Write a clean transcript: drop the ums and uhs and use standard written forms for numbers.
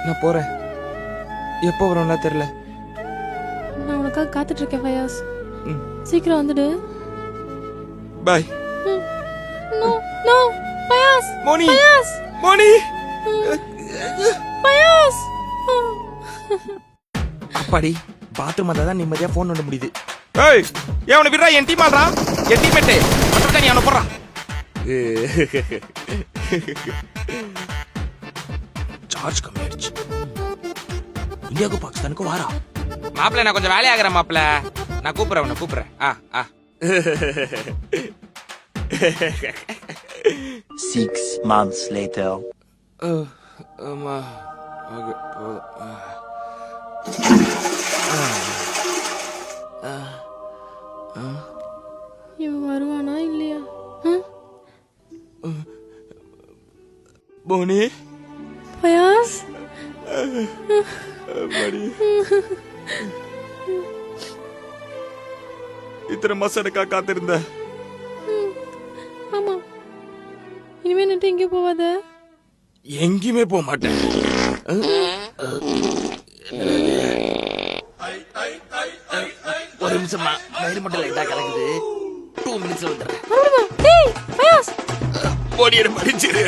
நான் போறேன். எப்போ வரும்னா தெரியல. நான் உனக்காக காத்துட்டு இருக்கேன் ஃபயாஸ். சீக்கிரம் வந்துடு. Bye. No no Fayaz. Moni. Fayaz. Moni. Fayaz. அப்பாடி பாத்ரூம் தான் நிம்மதியா போன் பண்ண முடியுது. ஏய் ஏவன விடுறா, என் டீம் ஆடுறா, என் டீம்மேட் மொத்தம் நீ அவன போறா. சார்ஜ் கம்மி ஆயிடுச்சு. இந்தியாவுக்கு பாகிஸ்தானுக்கு வாரா. மாப்பிள்ள நான் கொஞ்சம் வேலையாகிறேன் மாப்பிள்ள, நான் கூப்பிடுறேன் உன்னை கூப்பிடுறேன். 6 months later. அம்மா இவன் வருவானா இல்லையா? போனி. ஃபயாஸ். இத்தனை மாசம் எனக்கா காத்திருந்த. ஆமா, இனிமே நின்று எங்கேயும் போவாத. எங்கேயுமே போக மாட்டேன். ஒரு நிமிஷமா வயிறு மட்டும் லைட்டா கலக்குது. 2 minutes வந்துடுறேன். டேய் ஃபயாஸ். போடியை மடிச்சிரு.